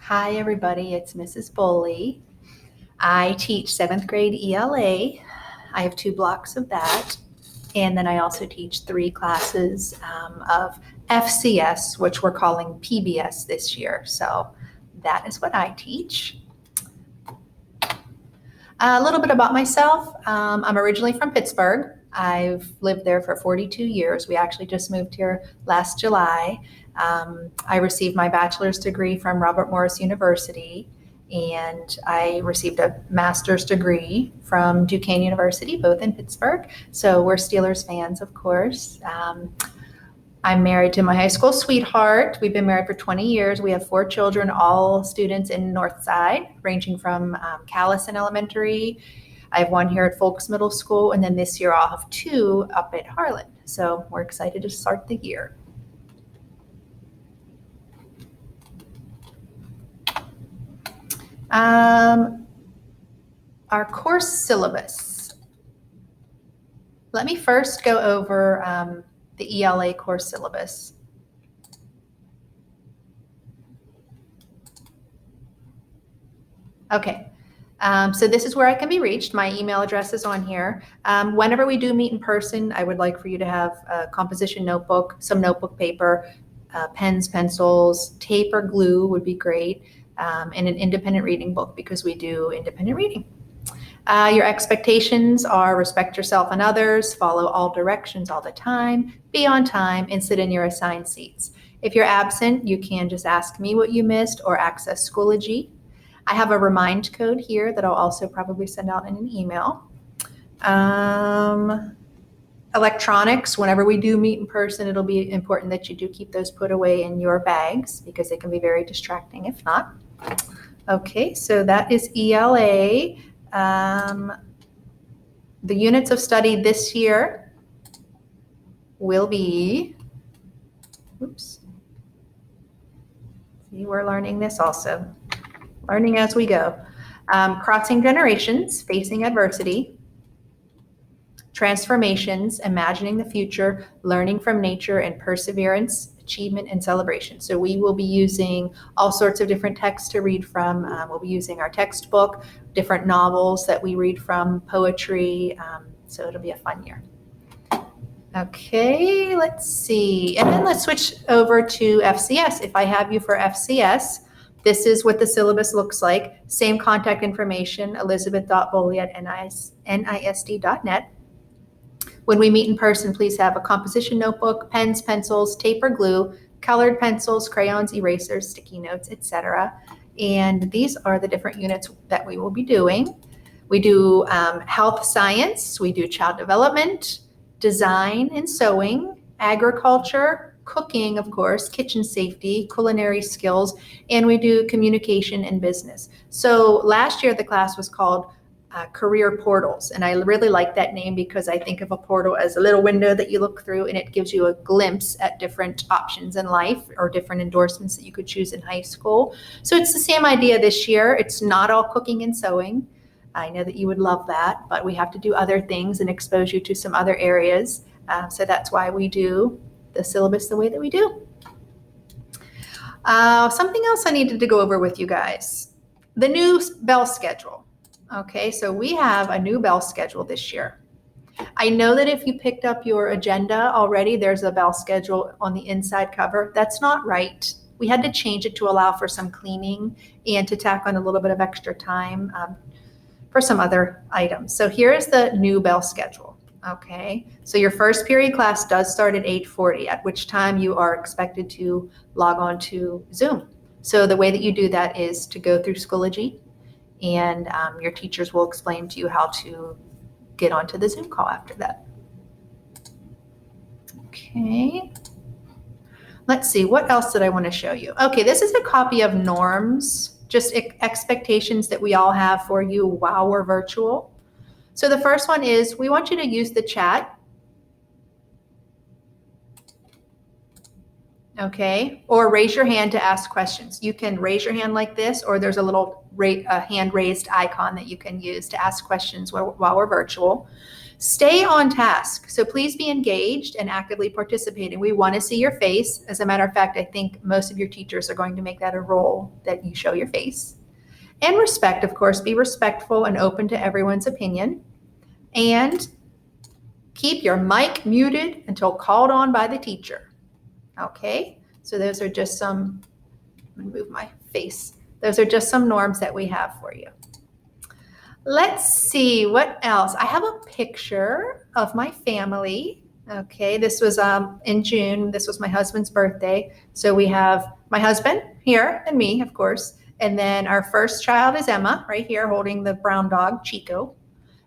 Hi, everybody. It's Mrs. Bohley. I teach 7th grade ELA. I have 2 blocks of that. And then I also teach 3 classes of FCS, which we're calling PBS this year. So that is what I teach. A little bit about myself. I'm originally from Pittsburgh. I've lived there for 42 years. We actually just moved here last July. I received my bachelor's degree from Robert Morris University, and I received a master's degree from Duquesne University, both in Pittsburgh. So we're Steelers fans, of course. I'm married to my high school sweetheart. We've been married for 20 years. We have 4 children, all students in Northside, ranging from Callison Elementary. I have 1 here at Folks Middle School, and then this year I'll have 2 up at Harlan. So we're excited to start the year. Our course syllabus. Let me first go over the ELA course syllabus. Okay, so this is where I can be reached. My email address is on here. Whenever we do meet in person, I would like for you to have a composition notebook, some notebook paper, pens, pencils, tape or glue would be great, and an independent reading book because we do independent reading. Your expectations are respect yourself and others, follow all directions all the time, be on time, and sit in your assigned seats. If you're absent, you can just ask me what you missed or access Schoology. I have a remind code here that I'll also probably send out in an email. Electronics, whenever we do meet in person, it'll be important that you do keep those put away in your bags because they can be very distracting if not. Okay, so that is ELA. The units of study this year will be, oops, see, we're learning this also, learning as we go. Crossing generations, facing adversity, transformations, imagining the future, learning from nature, and perseverance, achievement, and celebration. So we will be using all sorts of different texts to read from. We'll be using our textbook, different novels that we read from, poetry. So it'll be a fun year. Okay, let's see. And then let's switch over to FCS. If I have you for FCS, this is what the syllabus looks like. Same contact information, elizabeth.bohley@nisd.net. When we meet in person, please have a composition notebook, pens, pencils, tape or glue, colored pencils, crayons, erasers, sticky notes, etc. And these are the different units that we will be doing. We do health science, we do child development, design and sewing, agriculture, cooking, of course, kitchen safety, culinary skills, and we do communication and business. So last year the class was called career portals. And I really like that name because I think of a portal as a little window that you look through and it gives you a glimpse at different options in life or different endorsements that you could choose in high school. So it's the same idea this year. It's not all cooking and sewing. I know that you would love that, but we have to do other things and expose you to some other areas. So that's why we do the syllabus the way that we do. Something else I needed to go over with you guys. The new bell schedule. Okay, so we have a new bell schedule this year. I know that if you picked up your agenda already, there's a bell schedule on the inside cover. That's not right. We had to change it to allow for some cleaning and to tack on a little bit of extra time for some other items. So here's the new bell schedule. Okay, so your first period class does start at 8:40, at which time you are expected to log on to Zoom. So the way that you do that is to go through Schoology, and your teachers will explain to you how to get onto the Zoom call after that. Okay, let's see, what else did I want to show you? Okay, this is a copy of norms, just expectations that we all have for you while we're virtual. So the first one is we want you to use the chat. Okay, or raise your hand to ask questions. You can raise your hand like this, or there's a little hand raised icon that you can use to ask questions while we're virtual. Stay on task. So please be engaged and actively participating. We want to see your face. As a matter of fact, I think most of your teachers are going to make that a role that you show your face. And respect, of course, be respectful and open to everyone's opinion. And keep your mic muted until called on by the teacher. Okay, so those are just some, I'm gonna move my face. Those are just some norms that we have for you. Let's see what else. I have a picture of my family. Okay, this was in June. This was my husband's birthday. So we have my husband here and me, of course. And then our first child is Emma, right here, holding the brown dog, Chico.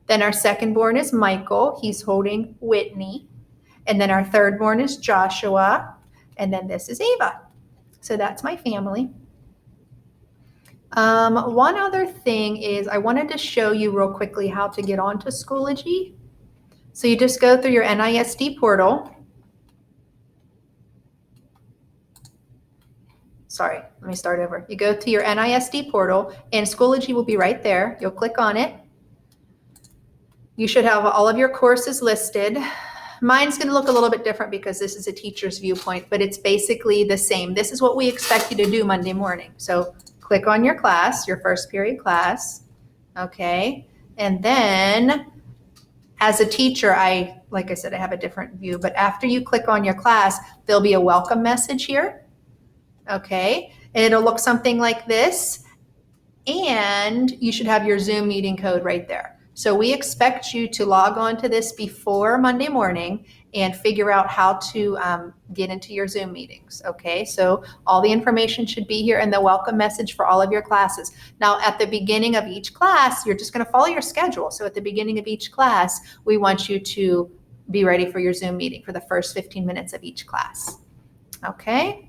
Then our second born is Michael. He's holding Whitney. And then our third born is Joshua. And then this is Ava. So that's my family. One other thing is I wanted to show you real quickly how to get onto Schoology. So you just go through your NISD portal. Sorry, let me start over. You go to your NISD portal and Schoology will be right there. You'll click on it. You should have all of your courses listed. Mine's going to look a little bit different because this is a teacher's viewpoint, but it's basically the same. This is what we expect you to do Monday morning. So click on your class, your first period class, okay? And then as a teacher, like I said, I have a different view, but after you click on your class, there'll be a welcome message here, okay? And it'll look something like this, and you should have your Zoom meeting code right there. So we expect you to log on to this before Monday morning and figure out how to get into your Zoom meetings, okay? So all the information should be here in the welcome message for all of your classes. Now, at the beginning of each class, you're just gonna follow your schedule. So at the beginning of each class, we want you to be ready for your Zoom meeting for the first 15 minutes of each class, okay?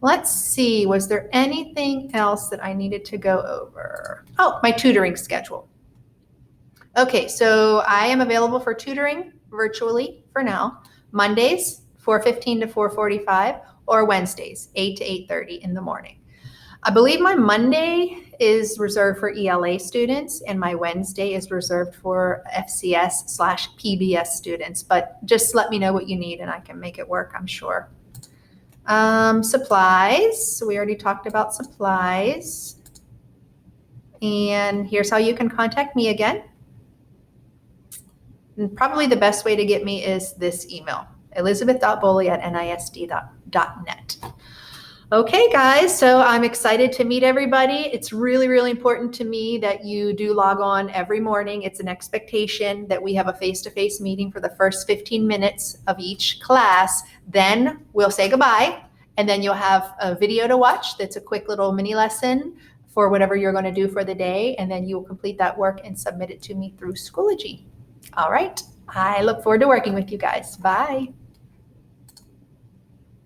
Let's see, was there anything else that I needed to go over? Oh, my tutoring schedule. Okay, so I am available for tutoring virtually for now, Mondays, 4:15 to 4:45, or Wednesdays, 8 to 8:30 in the morning. I believe my Monday is reserved for ELA students and my Wednesday is reserved for FCS/PBS students, but just let me know what you need and I can make it work, I'm sure. Supplies, so we already talked about supplies. And here's how you can contact me again. And probably the best way to get me is this email, elizabeth.bohley@nisd.net. Okay, guys, so I'm excited to meet everybody. It's really, really important to me that you do log on every morning. It's an expectation that we have a face-to-face meeting for the first 15 minutes of each class. Then we'll say goodbye, and then you'll have a video to watch that's a quick little mini lesson for whatever you're going to do for the day, and then you'll complete that work and submit it to me through Schoology. All right, I look forward to working with you guys. Bye.